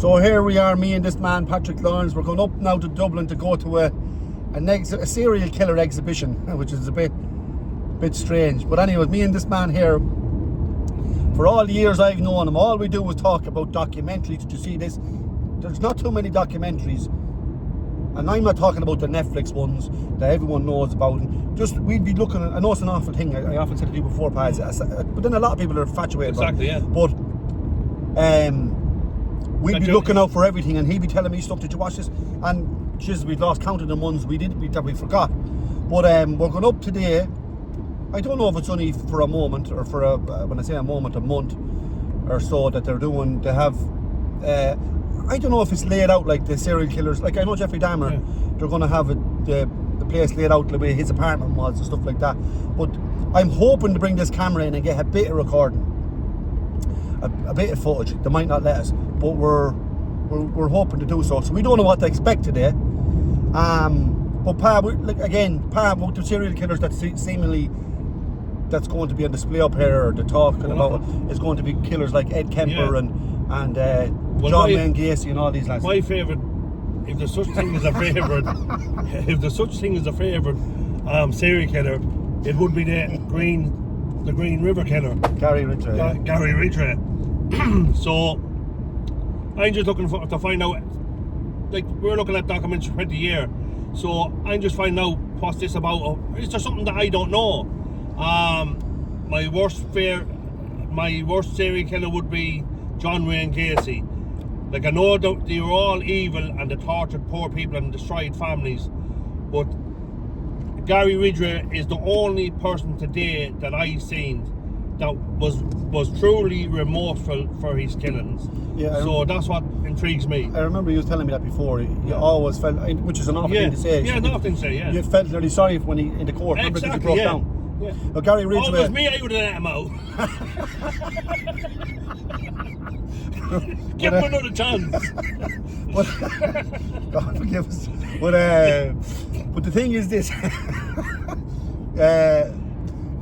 So here we are, me and this man, Patrick Lawrence. We're going up now to Dublin to go to a serial killer exhibition, which is a bit strange. But anyway, me and this man here, for all the years I've known him, all we do is talk about documentaries. Did you see this? There's not too many documentaries. And I'm not talking about the Netflix ones that everyone knows about. Just, we'd be looking at, I know it's an awful thing, I often said to you before, Paz, but then a lot of people are infatuated exactly, about it. Yeah. But we'd be looking out for everything, and he'd be telling me stuff. Did you watch this? And jeez, we'd lost count of the ones we forgot. But we're going up today. I don't know if it's only for a moment, or for when I say a moment, a month or so that they're doing. They have, I don't know if it's laid out like the serial killers. Like I know Jeffrey Dahmer, they're going to have the place laid out the way his apartment was and stuff like that. But I'm hoping to bring this camera in and get a bit of recording, a bit of footage. They might not let us, but we're hoping to do so. So we don't know what to expect today. But about the serial killers that seemingly that's going to be on display up here, or the talking about is going to be killers like Ed Kemper and John Wayne Gacy and all these lads. My favourite, if there's such thing as a favourite, serial killer, it would be the Green River Killer, Gary Ridgway. Gary Ridgway. So I'm just looking to find out. Like, we're looking at documentaries 20 years, so I'm just finding out what's this about. Is there something that I don't know? My worst serial killer would be John Wayne Gacy. Like, I know that they were all evil and they tortured poor people and destroyed families, but Gary Ridgway is the only person today that I've seen that was truly remorseful for his killings. Yeah, so that's what intrigues me. I remember you was telling me that before. You always felt, which is an awful thing to say. Yeah, an awful thing to say, yeah. You felt really sorry when he in the court. Remember, because he broke down. Yeah. Well, Gary Ridgway. Oh, it was me, I would have let him out. Give him another chance. God forgive us. But the thing is this.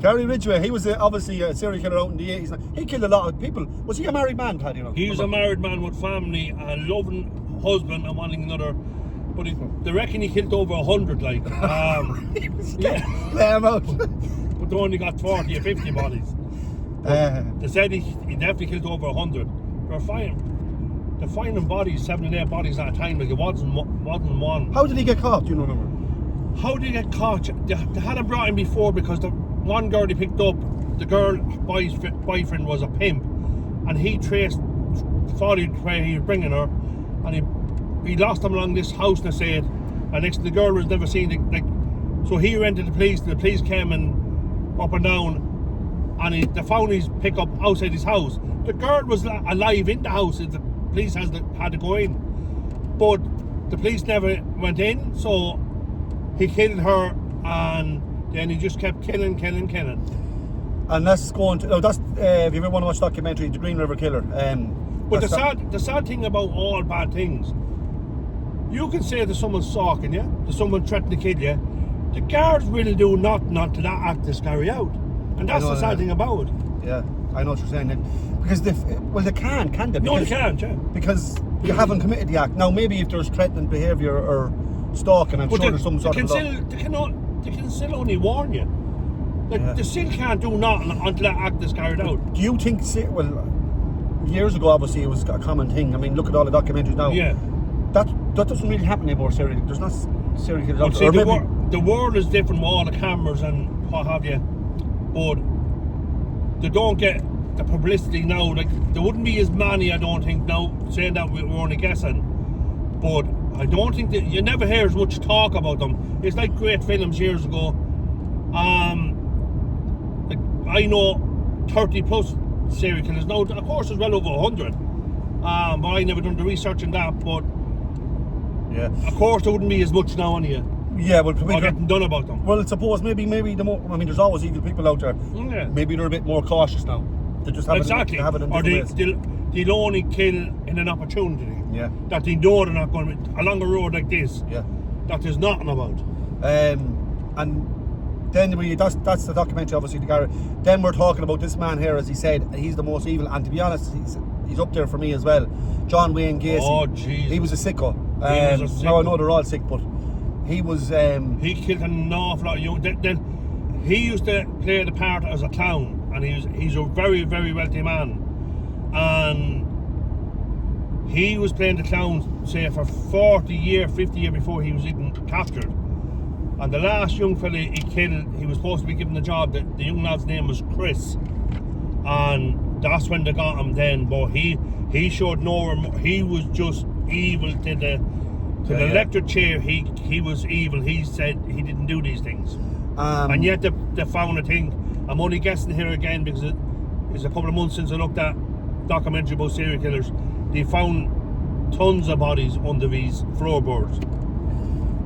Gary Ridgway, he was obviously a serial killer out in the 80s. He killed a lot of people. Was he a married man, Paddy? He was a married man with family, a loving husband and wanting another. But they reckon he killed over 100, like. Let him out. But they only got 40 or 50 bodies. They said he definitely killed over 100. They're finding bodies, 7 or 8 bodies at a time, like it wasn't one. How did he get caught? Do you remember? How did he get caught? They had him brought in before because the one girl he picked up, the girl's boyfriend was a pimp, and he followed where he was bringing her, and he lost him along this house in the estate, and next the girl was never seen. So he rented the police. The police came and up and down, and they found his pickup outside his house. The girl was alive in the house. The police had to go in, but the police never went in. So he killed her, and then he just kept killing. And that's going to. That's if you ever want to watch documentary, The Green River Killer. But the sad thing about all bad things, you can say that someone's stalking you, that someone threatened to kill you. The guards really do nothing until that act is carried out, and that's the sad thing about it. Yeah, I know what you're saying. Because they can they? No, they can't. Yeah. Because you haven't committed the act. Now, maybe if there's threatening behaviour or stalking, I'm sure there's some sort of. They can still only warn you. They still can't do nothing until that act is carried out. Do you think? Well, years ago, obviously, it was a common thing. I mean, look at all the documentaries now. Yeah. That doesn't really happen anymore. There's not serial killers out there. See, the world is different with all the cameras and what have you, but they don't get the publicity now. Like, there wouldn't be as many, I don't think, now, saying that we're only guessing, but I don't think that you never hear as much talk about them. It's like great films years ago. Like, I know 30 plus serial killers now. Of course, there's well over 100. But I never done the research in that. But yeah, of course, there wouldn't be as much now on you. Yeah, well, getting done about them. Well, I suppose maybe the more. I mean, there's always evil people out there. Yeah. Maybe they're a bit more cautious now. They just have it in different ways. They'll only kill in an opportunity. Yeah. That they know they're not going to, along a road like this. Yeah. That there's nothing about. And then that's the documentary, obviously, the Gary. Then we're talking about this man here, as he said, he's the most evil. And to be honest, he's up there for me as well. John Wayne Gacy. Oh, Jesus. He was a sicko. He was a Now I sicko. know they're all sick, but he was. He killed an awful lot of young. Then he used to play the part as a clown, and he's a very, very wealthy man, and he was playing the clown, say, for 50 years before he was even captured. And the last young fella he killed, he was supposed to be given the job. The young lad's name was Chris, and that's when they got him then. But he showed no remorse. He was just evil to the electric chair. He was evil. He said he didn't do these things, and yet they found a thing. I'm only guessing here again because it's a couple of months since I looked at documentary about serial killers. They found tons of bodies under these floorboards.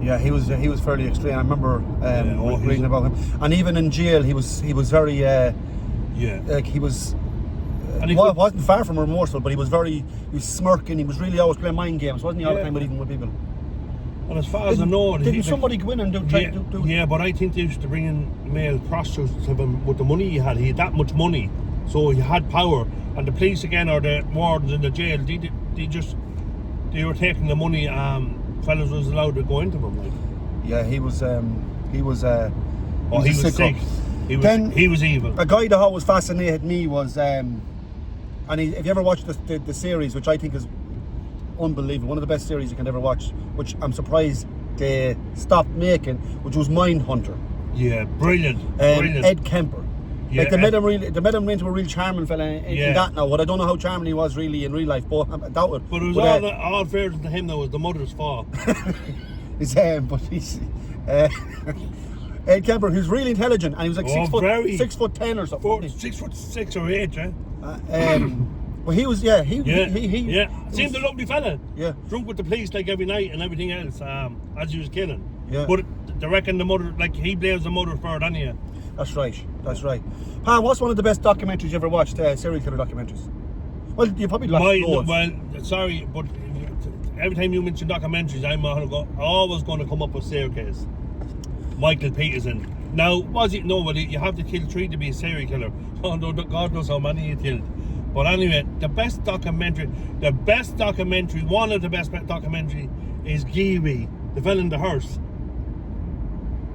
Yeah, he was fairly extreme. I remember reading about him, and even in jail, he was very like he was. And he wasn't far from remorseful, but he was smirking. He was really always playing mind games, wasn't he? All the time, even with people. And as far as I know, didn't somebody go in and do? Yeah, but I think they used to bring in male prostitutes to him with the money he had. He had that much money, so he had power. And the police again, or the wardens in the jail, they were taking the money. Fellas was allowed to go into them. Like. Yeah, he was sick. He was evil. A guy that always fascinated me was, and if you ever watched the series, which I think is unbelievable, one of the best series you can ever watch, which I'm surprised they stopped making, which was Mindhunter. Yeah, brilliant. Brilliant. Ed Kemper. Yeah, like they made him into a real charming fella in that now. But I don't know how charming he was really in real life, but I doubt it. But it was all fair to him though, was the mother's fault. He's Ed Kemper, who's really intelligent, and he was like 6'10" or something. 6'6" or 8, But he was, he seemed a lovely fella. Yeah. Drunk with the police like every night and everything else, as he was killing. Yeah. But they reckon the mother, like he blames the mother for it, anyhow. That's right. Pam, what's one of the best documentaries you ever watched? Serial killer documentaries. Well, you probably watched loads. Well, sorry, but every time you mention documentaries, I'm always going to come up with serial killers. Michael Peterson. Now, was it nobody? You have to kill 3 to be a serial killer. Oh no, God knows how many you killed. But anyway, one of the best documentary is Gary, the fella in the hearse.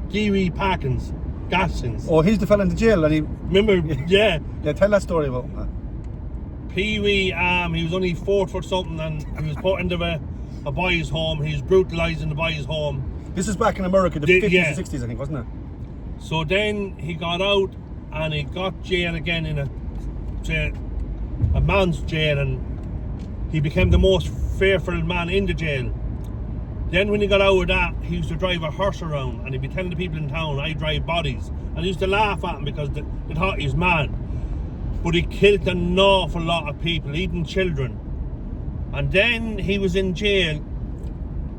Gary Parkins. Gaskins. Oh, he's the fella in the jail, and he. Remember? Yeah. Yeah, tell that story about him. Pee-wee, he was only 4 foot something, and he was put into a boys' home. He was brutalised in the boys' home. This is back in America, the 50s and 60s, I think, wasn't it? So then he got out, and he got jail again in a man's jail, and he became the most fearful man in the jail. Then when he got out of that, he used to drive a hearse around, and he'd be telling the people in town, I drive bodies. And they used to laugh at him because they thought he was mad. But he killed an awful lot of people, even children. And then he was in jail,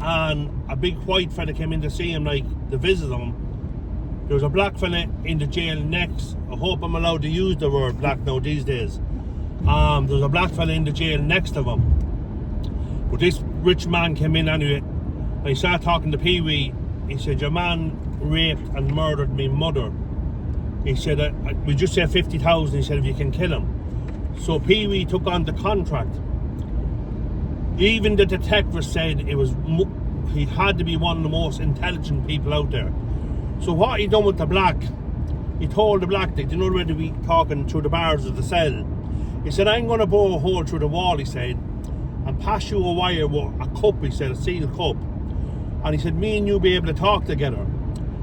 and a big white fella came in to see him, like, to visit him. There was a black fella in the jail next. I hope I'm allowed to use the word black now these days. There was a black fella in the jail next to him. But this rich man came in anyway. I started talking to Pee-wee. He said, your man raped and murdered me mother. He said, we just said 50,000. He said, if you can kill him. So Pee-wee took on the contract. Even the detective said he had to be one of the most intelligent people out there. So what he done with the black, he told the black, you know, ready to be talking through the bars of the cell. He said, I'm going to bore a hole through the wall, he said, and pass you a wire with a cup, he said, a sealed cup. And he said, me and you be able to talk together.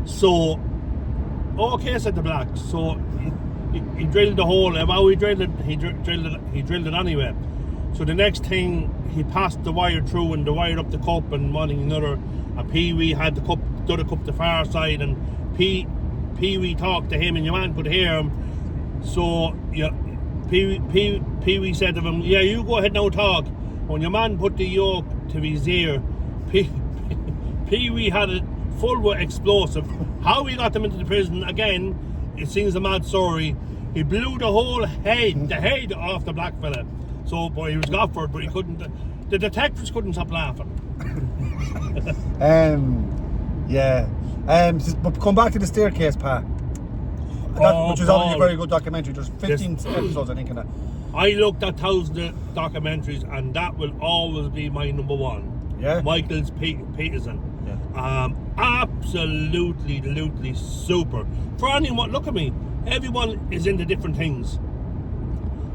So, okay, said the black. So he drilled the hole. How he drilled it anyway. So the next thing, he passed the wire through and the wire up the cup and one another. And Pee-wee had the other cup the far side, and Pee-wee talked to him, and your man could hear him. So Pee-wee said to him, yeah, you go ahead now talk. When your man put the yoke to his ear, Pee-wee had it full with explosive. How he got them into the prison, again, it seems a mad story. He blew the whole head off the black fella. So, boy, he was got for it, but he couldn't. The detectives couldn't stop laughing. But come back to the staircase part. Which is obviously a very good documentary. There's 15 episodes, I think, in that. I looked at thousands of documentaries, and that will always be my number one. Yeah. Michael's Peterson. Yeah. Absolutely super. For anyone, look at me. Everyone is into different things.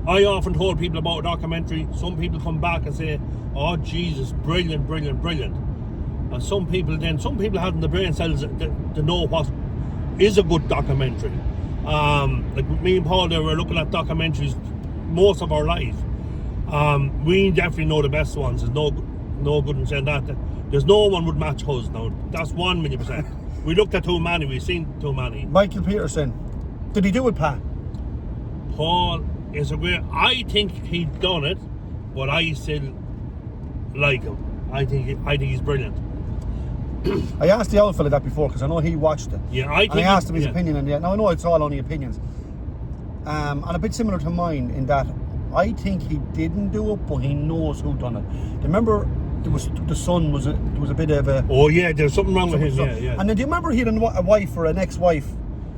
I often told people about a documentary. Some people come back and say, "Oh Jesus, brilliant." And some people haven't the brain cells to know what is a good documentary. Like me and Paul, were looking at documentaries most of our life. We definitely know the best ones. There's no good in saying that. There's no one would match us now. That's 1,000,000%. We looked at too many. We've seen too many. Michael Peterson, did he do it, Pat? Paul is a great. I think he'd done it, but I still like him. I think he's brilliant. I asked the old fella that before because I know he watched it. Yeah, I asked him his opinion, and now I know it's all only opinions. And a bit similar to mine in that I think he didn't do it, but he knows who done it. Remember, there was a bit of a. Oh yeah, there's something wrong with him. Yeah. And then do you remember he had a wife or an ex-wife?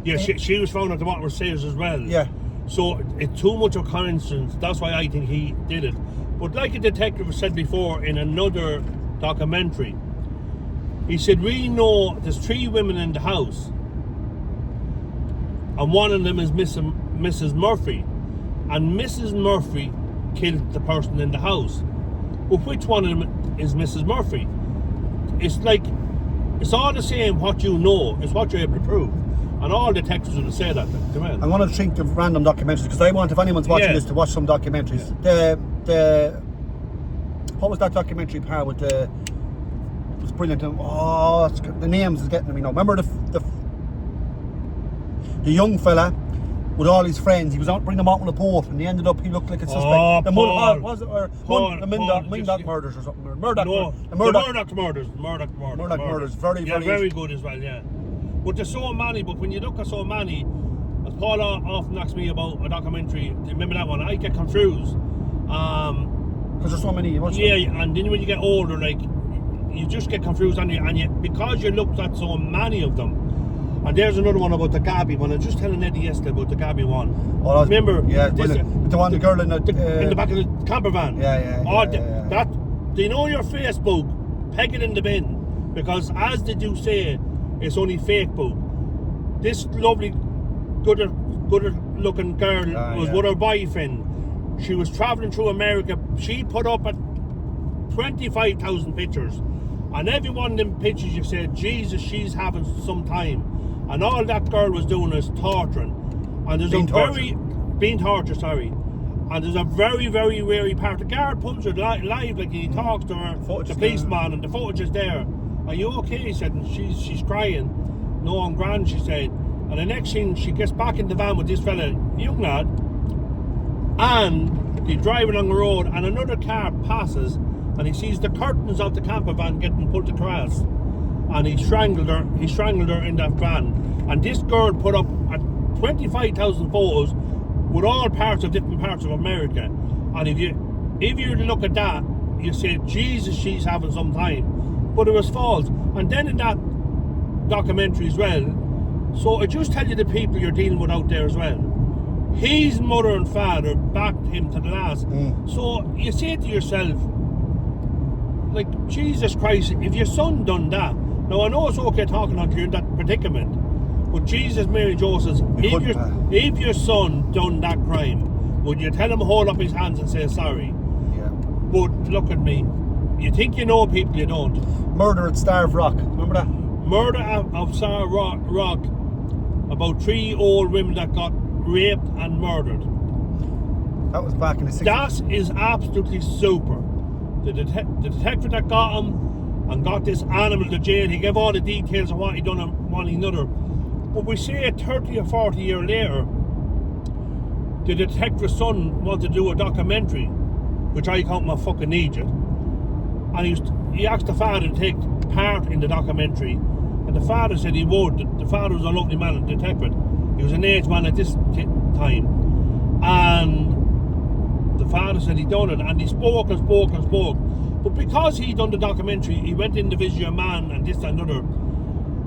Yeah, she was found at the water stairs as well. Yeah. So it's too much of coincidence. That's why I think he did it. But like a detective said before in another documentary, he said, we know there's 3 women in the house, and one of them is Mrs. Murphy, and Mrs. Murphy killed the person in the house. But which one of them is Mrs. Murphy? It's all the same what you know, it's what you're able to prove. And all detectives will say that. I want to think of random documentaries because I want, if anyone's watching this, to watch some documentaries. Yeah. What was that documentary, Par, with it was brilliant. Oh, the names is getting to me now. Remember the young fella with all his friends? He was out bringing them out on a boat, and he ended up. He looked like a suspect. Oh, the Paul. the Mindhunter murders or something. The Murdoch murders. Very good as well. Yeah. But there's so many. But when you look at so many, as Paul often asks me about a documentary, do you remember that one? I get confused. Because there's so many. And then when you get older, like you just get confused, and because you looked at so many of them. And there's another one about the Gabby one. I was just telling Eddie yesterday about the Gabby one. Oh, remember? Yeah, the one, the girl in the back of the camper van. Yeah. Do you know your Facebook? Peg it in the bin, because as they do say, it's only fake book. This lovely, good looking girl was with her boyfriend. She was travelling through America. She put up at 25,000 pictures, and every one of them pictures you said, Jesus, she's having some time. And all that girl was doing is torturing. And there's being tortured, sorry. And there's a very, very wary part. The guard pulls her live, like he talks to her, the policeman, and the footage is there. Are you okay? He said, and she's crying. No, I'm grand, she said. And the next thing, she gets back in the van with this fella, young lad, and they drive along the road, and another car passes, and he sees the curtains of the camper van getting pulled across, and he strangled her in that van. And this girl put up 25,000 photos with all different parts of America. And if you look at that, you say, Jesus, she's having some time. But it was false. And then in that documentary as well, so it just tells you the people you're dealing with out there as well. His mother and father backed him to the last. So you say to yourself, like, Jesus Christ, if your son done that, now I know it's okay talking until you're in that predicament, but Jesus, Mary, Joseph, if your son done that crime, would you tell him hold up his hands and say sorry? Yeah. But look at me. You think you know people, you don't. Murder at Starve Rock, remember that? Murder of Starve Rock, about 3 old women that got raped and murdered. That was back in the 60s. That is absolutely super. The detective that got him and got this animal to jail, he gave all the details of what he done and one another. But we say 30 or 40 years later, the detective's son wanted to do a documentary, which I count my fucking idiot. And he asked the father to take part in the documentary, and the father said he would. The father was a lovely man, a detective. He was an aged man at this time, and the father said he done it, and he spoke. But because he done the documentary, he went in to visit a man and this and another.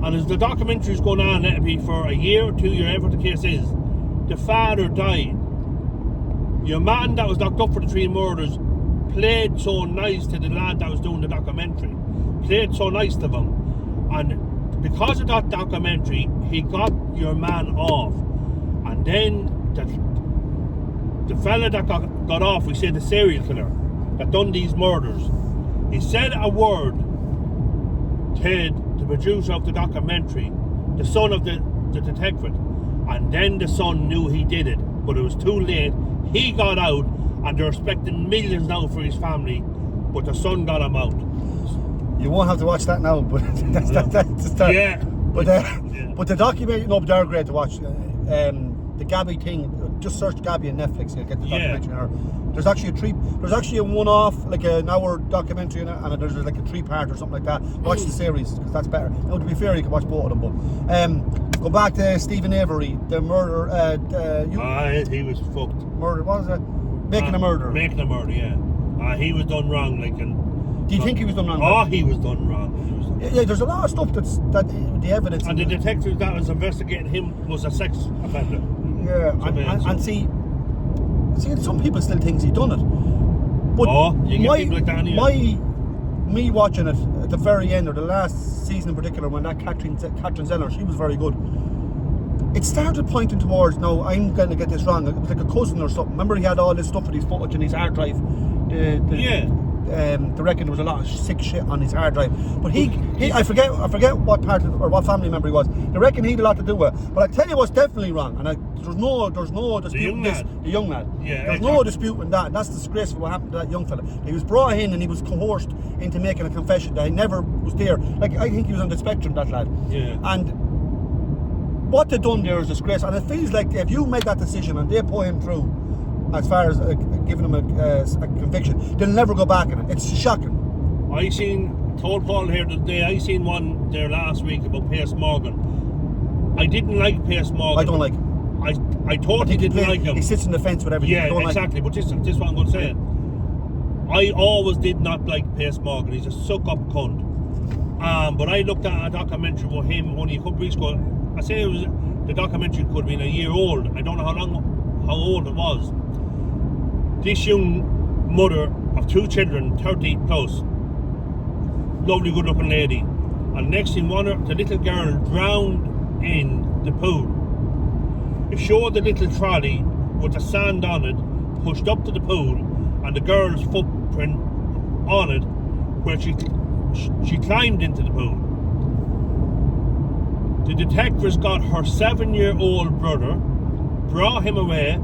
And as the documentary is going on, it'll be for a year or 2 years, whatever the case is, the father died. your man that was locked up for the 3 murders played so nice to the lad that was doing the documentary. Played so nice to him. And because of that documentary, he got your man off. And then the fella that got off, we say the serial killer that done these murders, he said a word to the producer of the documentary, the son of the detective, and then the son knew he did it, but it was too late. He got out, and they're expecting millions now for his family, but the son got him out. You won't have to watch that now, but that's the start. Yeah. But the documentary, no, but they're great to watch. The Gabby thing, just search Gabby on Netflix, you'll get the documentary on her. There's actually a one-off, like an hour documentary in it, and there's like a 3-part or something like that. Watch the series, because that's better. Now, to be fair, you can watch both of them, but go back to Stephen Avery, the murder. He was fucked. Murder, what was it? Making a murder. Making a murder, yeah. He was done wrong, like. Do you think he was done wrong? Oh, he was done wrong. Yeah, there's a lot of stuff that the evidence. And the detective that was investigating him was a sex offender. Yeah, and see, some people still think he done it. But you get people like that anyway. Me watching it at the very end, or the last season in particular, when that Catherine Zeller, she was very good. It started pointing towards, no, I'm going to get this wrong. It was like a cousin or something. Remember, he had all this stuff with his footage and his hard drive. They reckon there was a lot of sick shit on his hard drive, but I forget what part or what family member he was. They reckon he had a lot to do with it. But I tell you what's definitely wrong, and there's no disputing this. The young lad. Yeah, there's no disputing that. And that's disgraceful what happened to that young fella. He was brought in and he was coerced into making a confession that he never was there. Like, I think he was on the spectrum, that lad. Yeah. And what they done there is disgrace, and it feels like if you made that decision and they put him through, as far as giving him a conviction, they'll never go back in it. It's shocking. Told Paul here today, I seen one there last week about Pierce Morgan. I didn't like Pierce Morgan. I don't like him. I thought he didn't like him. He sits in the fence with everything. Yeah, exactly. But this is what I'm going to say. I always did not like Pierce Morgan. He's a suck-up cunt. But I looked at a documentary with him only a couple weeks ago. I say the documentary could have been a year old. I don't know how old it was. This young mother of 2 children, 30 plus, lovely good looking lady, and next thing the little girl drowned in the pool. It showed the little trolley with the sand on it pushed up to the pool, and the girl's footprint on it where she climbed into the pool. The detectives got her 7-year-old brother, brought him away.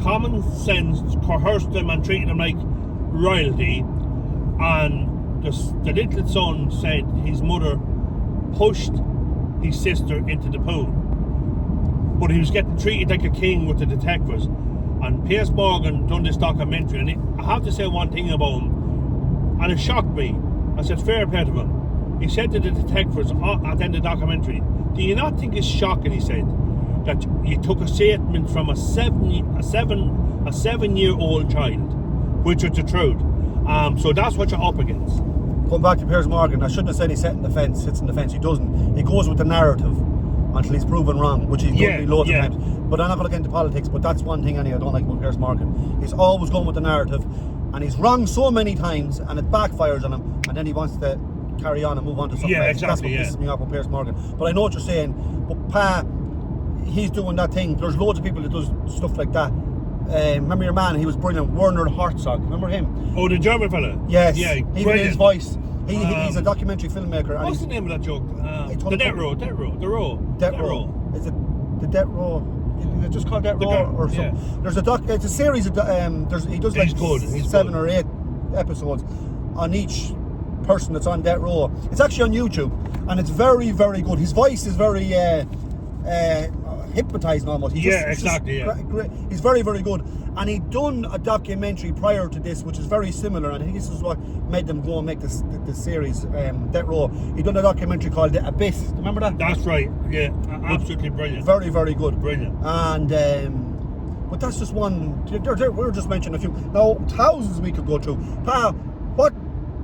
Common sense coerced them and treated them like royalty, and the little son said his mother pushed his sister into the pool, but he was getting treated like a king with the detectives. And Pierce Morgan done this documentary, and I have to say one thing about him, and it shocked me. I said, fair play to him. He said to the detectives at the end of the documentary, do you not think it's shocking, he said, that you took a statement from a 7-year-old child, which is the truth. So that's what you're up against. Going back to Piers Morgan, I shouldn't have said he sits in the fence. He doesn't. He goes with the narrative until he's proven wrong, which he's done loads of times. But I'm not going to get into politics, but that's one thing I don't like about Piers Morgan. He's always going with the narrative, and he's wrong so many times, and it backfires on him, and then he wants to carry on and move on to something else. Exactly, that's what pisses me off with Piers Morgan. But I know what you're saying, but Pa, he's doing that thing. There's loads of people that does stuff like that. Remember your man, he was brilliant, Werner Herzog, remember him? Oh, the German fella? Yes, yeah, even his voice. He's a documentary filmmaker. What's the name of that joke? The Death Row. Is it the Death Row? Is it just called Death Row or something? Yeah. There's it's a series of he does like 7 or 8 episodes on each person that's on Death Row. It's actually on YouTube, and it's very, very good. His voice is very hypnotizing almost. Exactly. He's very, very good, and he'd done a documentary prior to this, which is very similar, and I think this is what made them go and make this series, Death Row. He'd done a documentary called The Abyss. Remember that? That's right. Yeah, absolutely brilliant. Very, very good. Brilliant. And but that's just one. We were just mentioning a few. Now, thousands we could go through. Pa, what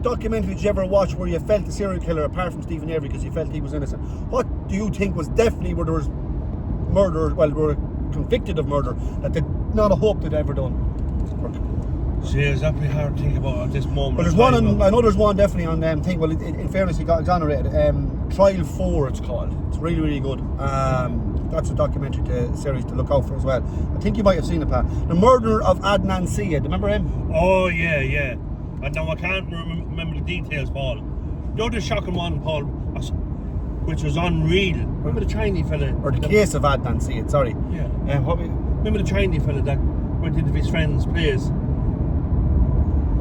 documentary did you ever watch where you felt the serial killer, apart from Stephen Avery, because you felt he was innocent? What do you think was definitely where there was murder, were convicted of murder, that they not a hope they'd ever done? Jeez, that'd be hard to think about at this moment. But there's one on, I know there's one definitely on thing. Well, in fairness, he got exonerated. Trial 4, it's called. It's really, really good. That's a documentary series to look out for as well. I think you might have seen it, Pat. The Murder of Adnan Syed. Remember him? Oh yeah. And now I can't remember the details, Paul. The other shocking one, Paul, which was unreal. Remember the Chinese fella? Or the case of Adnan Syed. Sorry. Yeah. Remember the Chinese fella that went into his friend's place?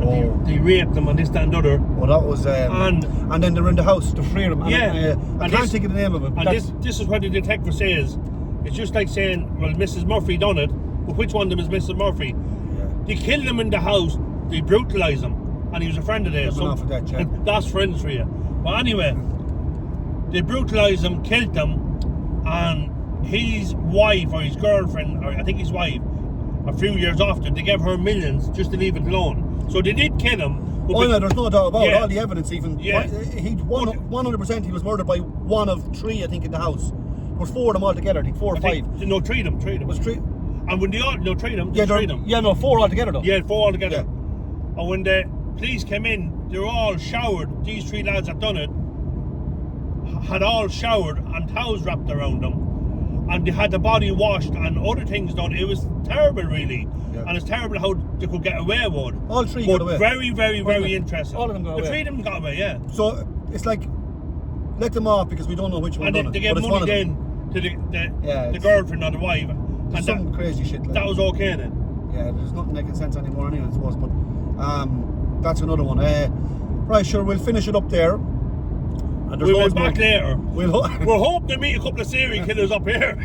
Oh. They raped them and this, that and the other. Well, that was... and then they were in the house, the three of them. Yeah. I can't think of the name of it. And this is what the detective says. It's just like saying, well, Mrs. Murphy done it, but which one of them is Mrs. Murphy? Yeah. They killed him in the house, they brutalised him, and he was a friend of theirs. So, that's friends for you. But anyway, they brutalised him, killed him, and his wife, or his girlfriend, or I think his wife, a few years after, they gave her millions just to leave it alone. So they did kill him. Oh no, there's no doubt about it. All the evidence even. Yeah. He 100% he was murdered by one of three, I think, in the house. There was 4 of them altogether, I think 4 or 5. No, 3 of them. It was 3. And when they all, no, 3 of them. Yeah, 3 of them. Yeah, no, 4 altogether though. Yeah, 4 altogether. Yeah. And when the police came in, they were all showered. These 3 lads that done it had all showered and towels wrapped around them. And they had the body washed and other things done. It was terrible, really. Yeah. And it's terrible how they could get away with it. All 3 got away. Very, very, very interesting. All of them got away. The 3 of them got away, yeah. So it's like, let them off because we don't know which one done it. And they gave money then to the girlfriend or the wife. And some crazy shit like that was okay then. Yeah, there's nothing making sense anymore anyway, I suppose. But that's another one. Right, sure, we'll finish it up there. And we'll be back later. We'll hope to meet a couple of serial killers up here.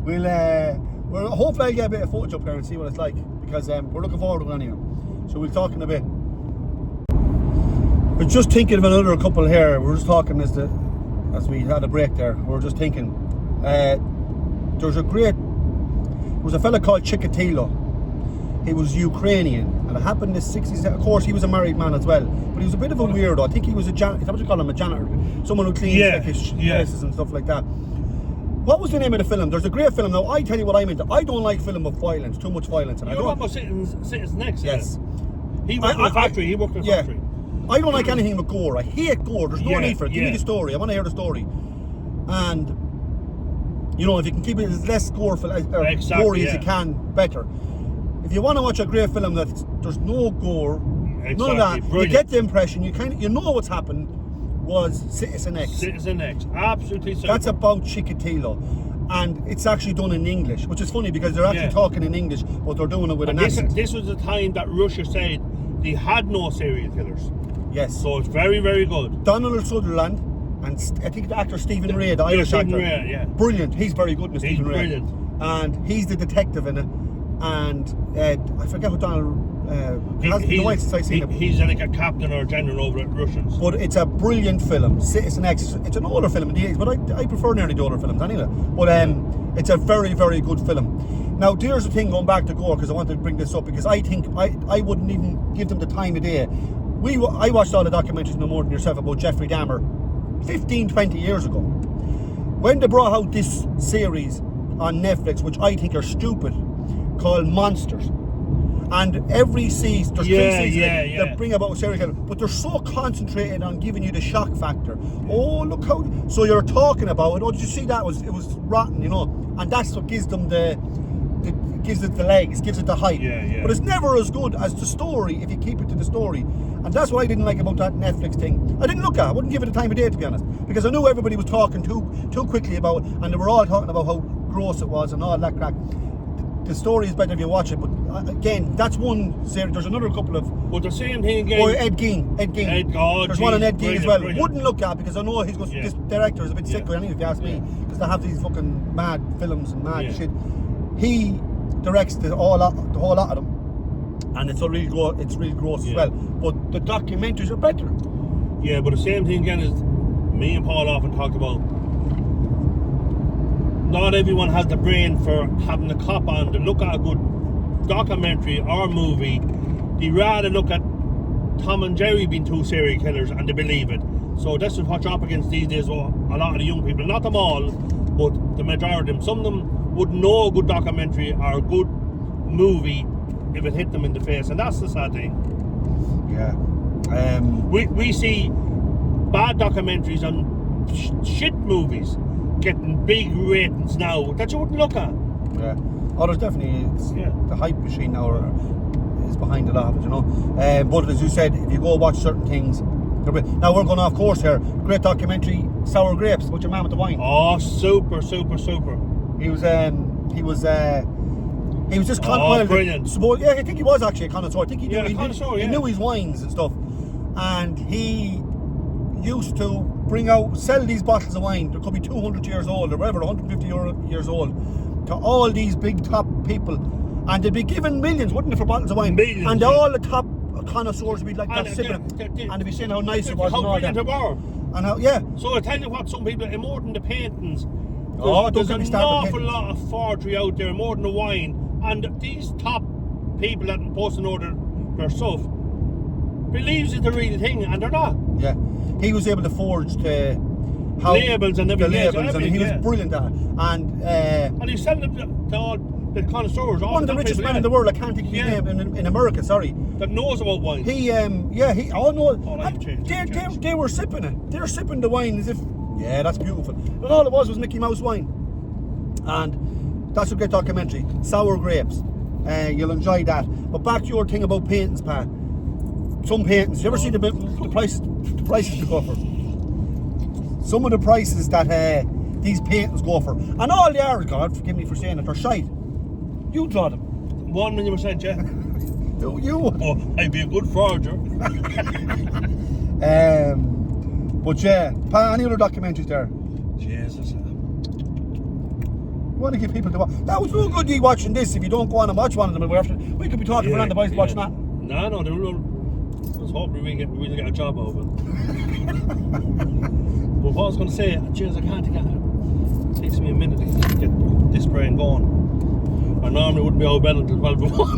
We'll hopefully I'll get a bit of footage up there and see what it's like, because we're looking forward to it anyway. So we'll talk in a bit. We're just thinking of another couple here. We're just talking as we had a break there. We were just thinking. There was a fella called Chikatilo. He was Ukrainian, and it happened in the 60s. Of course, he was a married man as well, but he was a bit of a weirdo. I think he was a janitor. Is that what you call him? A janitor? Someone who cleans places and stuff like that. What was the name of the film? There's a great film. Now, I tell you what I'm into. I don't like film of violence, too much violence. And You're talking about Citizens Next? Yes. He worked in a factory. He worked in a factory. I don't like anything with gore. I hate gore. There's no need for it. Give me the story. I want to hear the story. And, you know, if you can keep it as less goreful, gory as you can, better. If you want to watch a great film that there's no gore, none of that, brilliant. You get the impression, you know what's happened was Citizen X. Citizen X, absolutely. That's about Chikatilo, and it's actually done in English, which is funny because they're actually talking in English, but they're doing it with an accent. This was the time that Russia said they had no serial killers. Yes. So it's very, very good. Donald Sutherland, and I think the actor Stephen Ray, the Irish actor. Ray, yeah. Brilliant. He's very good in Stephen Ray. Brilliant. And he's the detective in it. And I forget what Donald. He's like a captain or a general over at Russians. But it's a brilliant film. Citizen X. It's an older film in the 80s, but I prefer nearly the older films anyway. But it's a very, very good film. Now, here's the thing, going back to gore, because I wanted to bring this up, because I think I wouldn't even give them the time of day. I watched all the documentaries, no more than yourself, about Jeffrey Dahmer 15, 20 years ago. When they brought out this series on Netflix, which I think are stupid, called Monsters, and every season there's 3 seasons that bring about a serial killer, but they're so concentrated on giving you the shock factor. Oh, look how, so you're talking about it, oh, did you see that, it was rotten, you know, and that's what gives them gives it the legs, gives it the height. But it's never as good as the story if you keep it to the story. And that's what I didn't like about that Netflix thing. I didn't look at it, I wouldn't give it the time of day, to be honest, because I knew everybody was talking too quickly about it, and they were all talking about how gross it was and all that crack. The story is better if you watch it, but again, that's one series. There's another couple of. But the same thing again. Or Ed Gein. There's one on Ed Gein as well. Brilliant. Wouldn't look at, because I know he's going. This director is a bit sick with anything, if you ask me, because they have these fucking mad films and mad shit. He directs the whole lot of them, and it's really gross as well. But the documentaries are better. Yeah, but the same thing again is me and Paul often talked about. Not everyone has the brain for having the cop on to look at a good documentary or movie. They rather look at Tom and Jerry being 2 serial killers and they believe it. So this is what you're up against these days. So a lot of the young people, not them all, but the majority of them. Some of them would know a good documentary or a good movie if it hit them in the face, and that's the sad thing. Yeah. We see bad documentaries on shit movies getting big ratings now that you wouldn't look at. Yeah. Oh, there's definitely the hype machine now is behind a lot of it, you know. But as you said, if you go watch certain things, now we're going off course here. Great documentary, Sour Grapes, with your man with the wine. Oh, super. He was just connoisseur. Brilliant. Yeah, I think he was actually a connoisseur. I think he knew, he knew his wines and stuff. And he used to sell these bottles of wine. There could be 200 years old or whatever, 150 years old, to all these big top people. And they'd be given millions, wouldn't they, for bottles of wine? Millions, and all the top connoisseurs would be like that, sipping it. And they'd be saying how nice it was and all that. And how, So I tell you what, some people, more than the paintings, there's an awful lot of forgery out there, more than the wine. And these top people that post and order their stuff believes it's the real thing, and they're not. Yeah, he was able to forge the labels and everything. And he was brilliant at it. And he's selling them to all the connoisseurs. One of the richest men in the world. I can't think of his name in America. Sorry. That knows about wine. They were sipping it. They were sipping the wine as if, that's beautiful. And all it was Mickey Mouse wine. And that's a great documentary. Sour Grapes. You'll enjoy that. But back to your thing about paintings, Pat. Some paintings. You ever see the prices they go for? Some of the prices that these paintings go for, and all they are, God forgive me for saying it, they're shite. You draw them. 1,000,000%, yeah. You. Oh, I'd be a good forger. But yeah, Pat, any other documentaries there? Jesus. You want to give people to watch? That was no good you watching this if you don't go on and watch one of them. We could be talking around the boys watching that. No, they will. I was hoping we'll get a job out of it. But what I was going to say, cheers, I can't get it. Takes me a minute to get this brain going. I normally wouldn't be out of bed until 12 o'clock.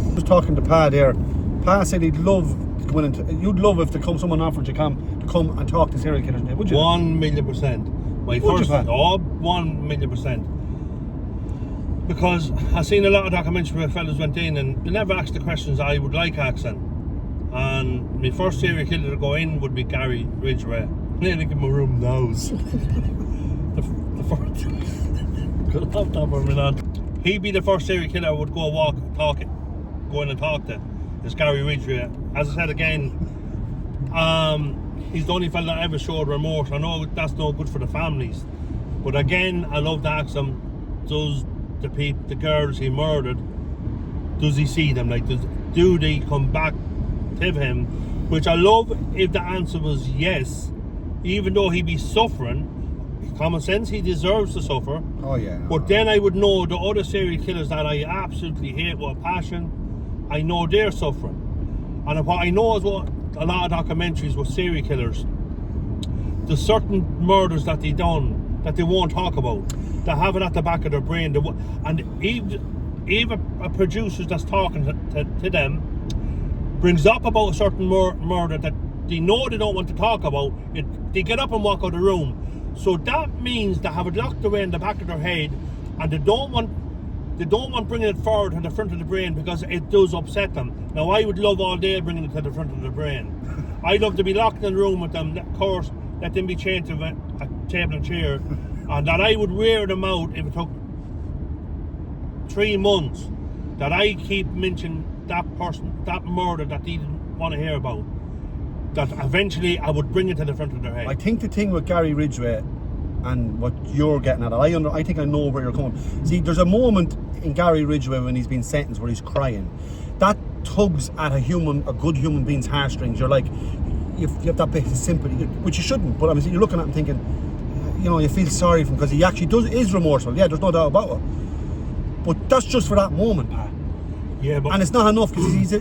I was talking to Pa there. Pa said you'd love if someone offered you to come and talk to serial killers, would you? 1,000,000%. My first, 1,000,000%. Because I've seen a lot of documentaries where fellas went in and they never asked the questions I would like asking. And my first serial killer to go in would be Gary Ridgway. Nearly give him a room nose. the first. Could have that for me, lad. He'd be the first serial killer I would go in and talk to. Is Gary Ridgway. As I said again, he's the only fella that ever showed remorse. I know that's no good for the families, but again, I love to ask him: does the girls he murdered, does he see them? Like, do they come back to him? Which I love if the answer was yes, even though he'd be suffering. Common sense, he deserves to suffer. Oh yeah. But then I would know the other serial killers that I absolutely hate with a passion. I know they're suffering, and what I know is what a lot of documentaries with serial killers. There's certain murders that they done that they won't talk about. They have it at the back of their brain. And even a producer that's talking to them brings up about a certain murder that they know they don't want to talk about. They get up and walk out of the room. So that means they have it locked away in the back of their head, and they don't want bringing it forward to the front of the brain because it does upset them. Now, I would love all day bringing it to the front of the brain. I'd love to be locked in the room with them, of course, let them be chained to a table and chair, and that I would wear them out if it took 3 months, that I keep mentioning that person, that murder that they didn't want to hear about, that eventually I would bring it to the front of their head. I think the thing with Gary Ridgway and what you're getting at, I think I know where you're coming. See, there's a moment in Gary Ridgway when he's been sentenced where he's crying. That tugs at a good human being's heartstrings. You're like, you have that bit of sympathy, which you shouldn't, but I mean, you're looking at him thinking, you feel sorry for him because he actually is remorseful. Yeah, there's no doubt about it. But that's just for that moment, Pat. Yeah, but and it's not enough because he's a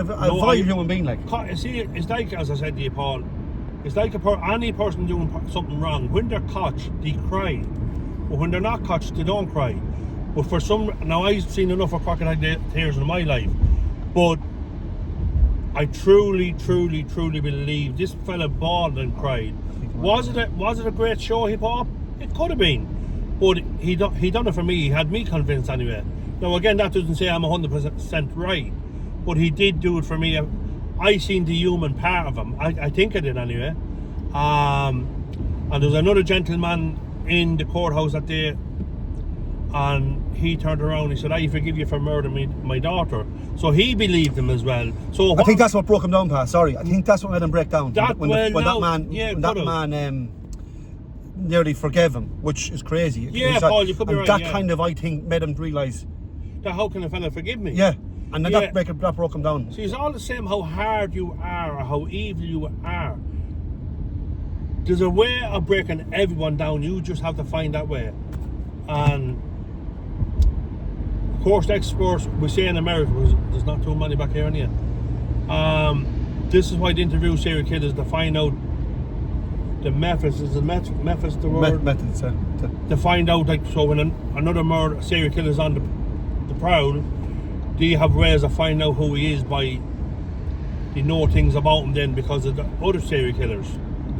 vile human being. Like, see, it's like, as I said to you, Paul, it's like any person doing something wrong. When they're caught, they cry, but when they're not caught, they don't cry. But for now I've seen enough of crocodile tears in my life, but I truly believe this fella bawled and cried. Was it a great show he put up? It could have been, but he done it for me. He had me convinced anyway. Now again, that doesn't say I'm 100% right, but he did do it for me. I seen the human part of him. I think I did anyway. And there was another gentleman in the courthouse that day, and he turned around and he said, I forgive you for murdering my daughter. So he believed him as well. So I think that's what broke him down, Pa. Sorry, I think that's what made him break down. When that man nearly forgave him, which is crazy. Yeah, Paul, you could be right. That kind of, I think, made him realise that how can a fella forgive me? Yeah, and then that broke him down. See, it's all the same how hard you are or how evil you are. There's a way of breaking everyone down. You just have to find that way. And of course, experts, we say in America, there's not too many back here in here. This is why they interview serial killers, to find out the methods. Is the methods the word? Methods, to find out, like, so when another serial killer's on the prowl, they have ways of finding out who he is by they know things about him then because of the other serial killers.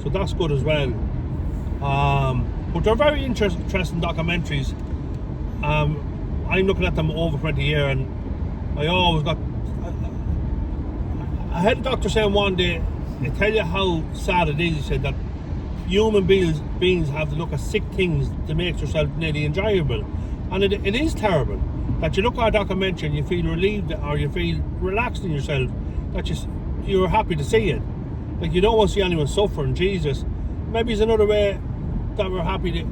So that's good as well. But they're very interesting documentaries. I'm looking at them over 20 years, and I always got. I had a doctor saying one day, I tell you how sad it is. He said that human beings have to look at sick things to make yourself nearly enjoyable, and it is terrible that you look at a documentary and you feel relieved or you feel relaxed in yourself, that you're happy to see it. Like, you don't want to see anyone suffering. Jesus, maybe it's another way that we're happy to,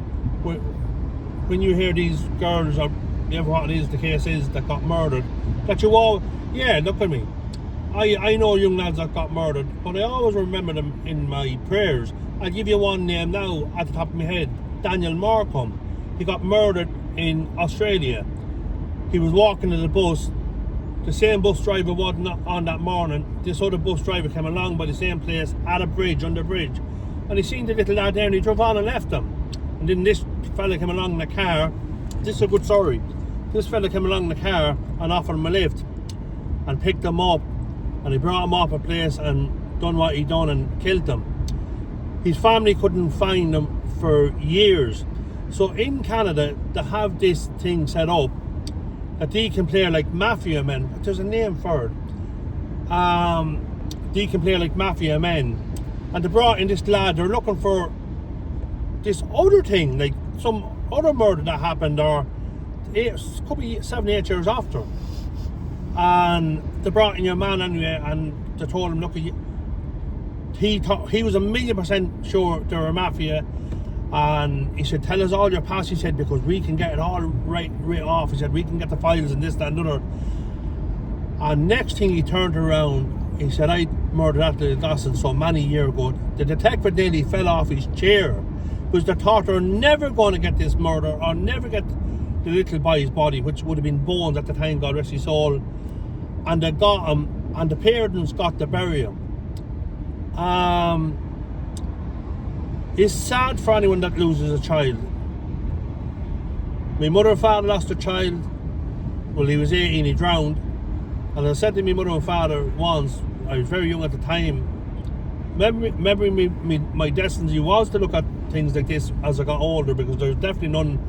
when you hear these girls or whatever what it is the case is that got murdered, that you all, yeah, look at me. I know young lads that got murdered, but I always remember them in my prayers. I'll give you one name now at the top of my head. Daniel Markham. He got murdered in Australia. He was walking to the bus. The same bus driver wasn't on that morning. This other bus driver came along by the same place at a bridge, under bridge. And he seen the little lad there and he drove on and left him. And then this fella came along in the car. This is a good story. This fella came along in the car and offered him a lift and picked him up. And he brought him off a place and done what he done and killed him. His family couldn't find him for years. So in Canada, they have this thing set up that they can play like mafia men. There's a name for it. They can play like mafia men. And they brought in this lad. They're looking for this other thing, like some other murder that happened, or it could be 7-8 years after. And they brought in your man anyway, and they told him, look, he was 1,000,000% sure they were mafia. And he said, tell us all your past, he said, because we can get it all right off. He said, we can get the files and this, that, and other. And next thing he turned around, he said, I murdered that little Dawson so many years ago. The detective nearly fell off his chair because they thought they were never going to get this murder or never get the little boy's body, which would have been bones at the time, God rest his soul. And they got him, and the parents got to bury him. It's sad for anyone that loses a child. My mother and father lost a child. Well, he was 18, he drowned. And I said to my mother and father once, I was very young at the time, maybe my destiny was to look at things like this as I got older, because there's definitely none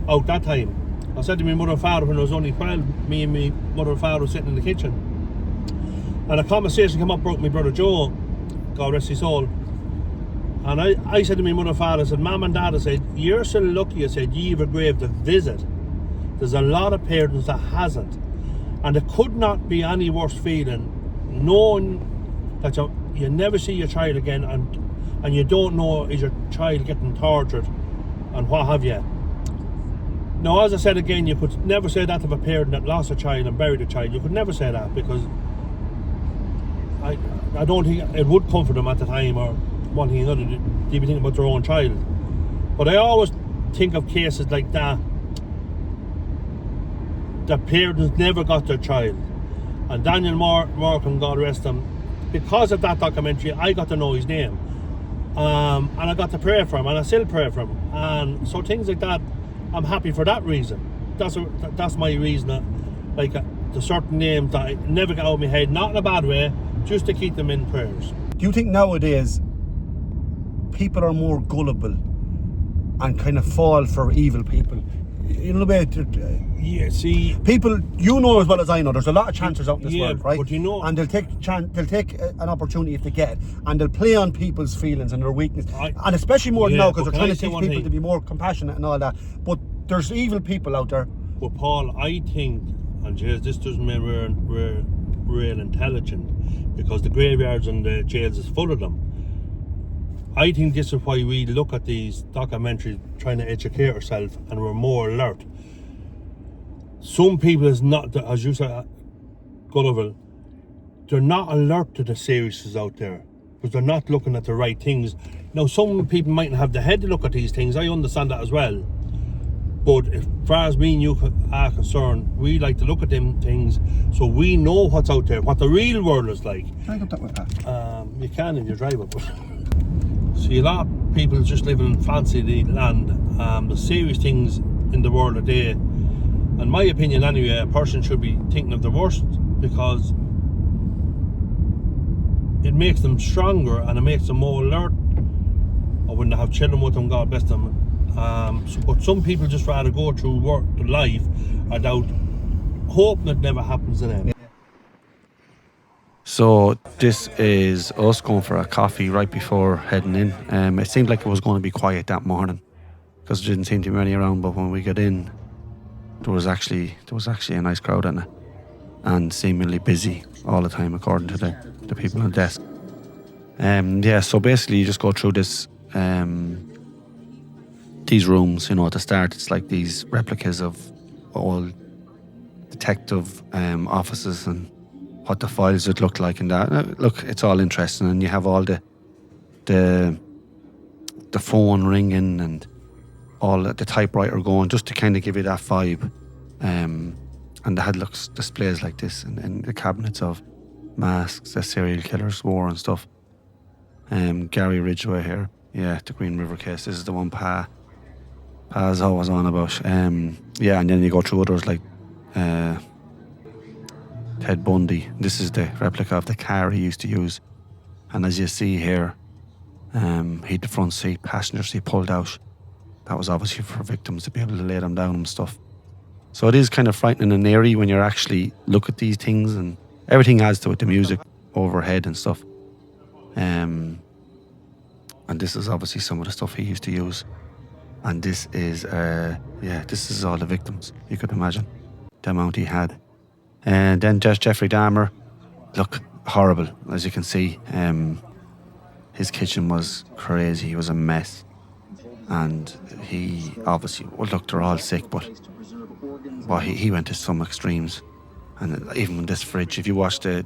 out that time. I said to my mother and father when I was only 12, me and my mother and father were sitting in the kitchen. And a conversation came up about my brother Joe, God rest his soul. And I said to my mother and father, I said, Mum and Dad, I said, you're so lucky, I said, you've a grave to visit. There's a lot of parents that hasn't. And it could not be any worse feeling knowing that you never see your child again, and you don't know is your child getting tortured and what have you. Now, as I said again, you could never say that of a parent that lost a child and buried a child. You could never say that, because I don't think it would comfort them at the time, or one thing or another, they'd be thinking about their own child. But I always think of cases like that, the parents never got their child. And Daniel Markham, God rest him, because of that documentary, I got to know his name. And I got to pray for him, and I still pray for him. And so things like that, I'm happy for that reason. That's my reason. Like the certain names that I never get out of my head, not in a bad way, just to keep them in prayers. Do you think nowadays people are more gullible and kind of fall for evil people? You know, Yeah, see, people, you know as well as I know, there's a lot of chancers out in this yeah, world, right? but you know- and they'll take an opportunity if they get it, and they'll play on people's feelings and their weakness, and especially more Yeah, now because but they're can trying I to say teach one people thing? to be more compassionate and all that. But there's evil people out there. But Paul, I think, and jeez, this doesn't mean we're real intelligent, because the graveyards and the jails is full of them. I think this is why we look at these documentaries trying to educate ourselves, and we're more alert. Some people is not, as you said, Gulliver, they're not alert to the seriousness out there because they're not looking at the right things. Now, some people mightn't have the head to look at these things. I understand that as well. But as far as me and you are concerned, we like to look at them things so we know what's out there, what the real world is like. Can I go that way, Pat? You can if you drive it, but see, a lot of people just living in fancy land. The serious things in the world today, in my opinion anyway, a person should be thinking of the worst, because it makes them stronger and it makes them more alert. Or when they have children with them, God bless them. But some people just rather go through work to life without hoping it never happens to them. So this is us going for a coffee right before heading in. It seemed like it was going to be quiet that morning because there didn't seem to be many around. But when we got in, there was actually a nice crowd in it, and seemingly busy all the time, according to the people on the desk. So basically you just go through this these rooms. You know, at the start it's like these replicas of all detective offices and what the files would look like and that. Look, it's all interesting, and you have all the phone ringing and all the typewriter going, just to kind of give you that vibe. And they had displays like this and the cabinets of masks that serial killers wore and stuff. Gary Ridgway here, yeah, the Green River case. This is the one Pa's always on about. And then you go through others like Ted Bundy. This is the replica of the car he used to use, and as you see here, he had the front seat, passenger seat pulled out. That was obviously for victims to be able to lay them down and stuff. So it is kind of frightening and eerie when you're actually look at these things, and everything adds to it, the music overhead and stuff. And this is obviously some of the stuff he used to use. And this is this is all the victims you could imagine, the amount he had. And then Jeffrey Dahmer, look, horrible, as you can see. His kitchen was crazy, he was a mess. And he obviously, they're all sick, but he went to some extremes. And even with this fridge, if you watch the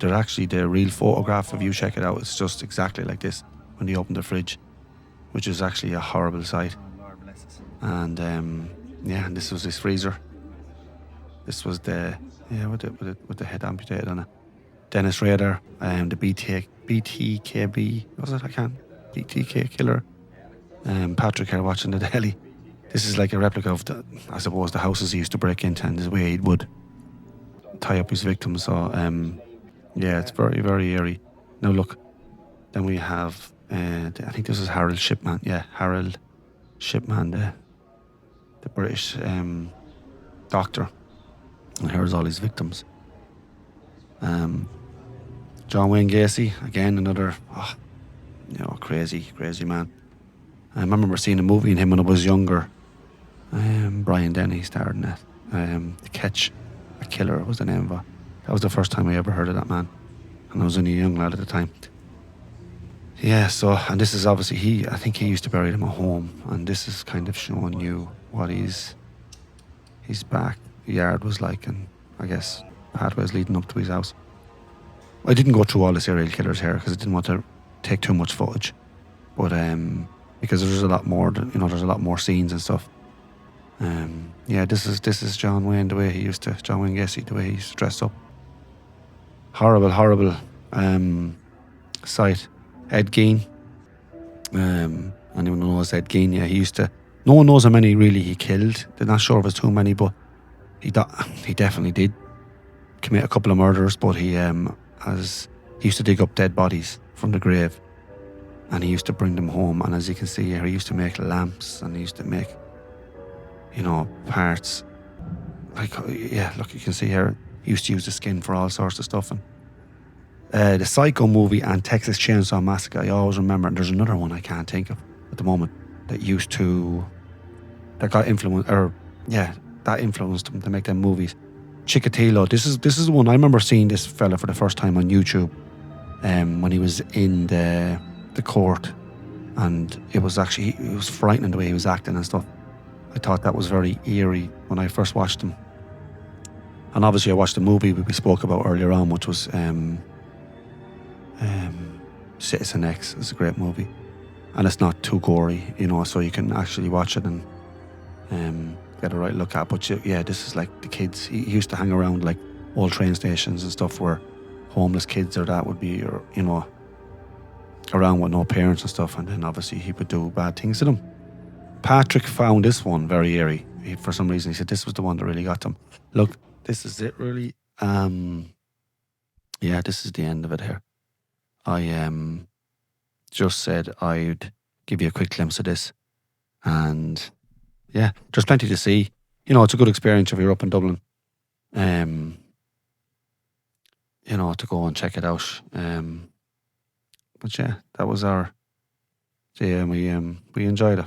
real photograph, if you check it out, it's just exactly like this when they opened the fridge, which is actually a horrible sight. And and this was his freezer. This was with the head amputated on it. Dennis Rader, the BTKB, was it? BTK killer. Patrick here watching the deli. This is like a replica of the houses he used to break into, and the way he would tie up his victims. So it's very, very eerie. Now look, then we have I think this is Harold Shipman. Yeah, Harold Shipman, the British doctor. And here's all his victims. John Wayne Gacy, again, another crazy man. I remember seeing a movie in him when I was younger. Brian Denny starred in it. To Catch a Killer was the name of it. That was the first time I ever heard of that man, and I was only a young lad at the time. Yeah, so, and this is obviously I think he used to bury them at home, and this is kind of showing you what his backyard was like, and I guess pathways leading up to his house. I didn't go through all the serial killers here because I didn't want to take too much footage, but because there's a lot more, there's a lot more scenes and stuff. This is John Wayne, John Wayne Gacy, the way he used to dress up. Horrible sight. Ed Gein. Anyone who knows Ed Gein, no one knows how many really he killed. They're not sure if it's too many, but he definitely did commit a couple of murders, but he used to dig up dead bodies from the grave, and he used to bring them home, and as you can see here, he used to make lamps, and he used to make parts like, yeah, look, you can see here, he used to use the skin for all sorts of stuff. And the Psycho movie and Texas Chainsaw Massacre, I always remember. And there's another one I can't think of at the moment that got influenced, or yeah, that influenced them to make them movies. Chikatilo. This is the one I remember seeing this fella for the first time on YouTube, when he was in the court, and it was frightening the way he was acting and stuff. I thought that was very eerie when I first watched him. And obviously I watched the movie we spoke about earlier on, which was Citizen X. It's a great movie. And it's not too gory, so you can actually watch it and get a right look at. But yeah, this is like the kids. He used to hang around like old train stations and stuff where homeless kids or that would be, or around with no parents and stuff. And then obviously he would do bad things to them. Patrick found this one very eerie. For some reason, he said this was the one that really got him. Look, this is it really. Yeah, this is the end of it here. I just said I'd give you a quick glimpse of this. And yeah, there's plenty to see. It's a good experience if you're up in Dublin. To go and check it out. But yeah, that was our day, and we enjoyed it.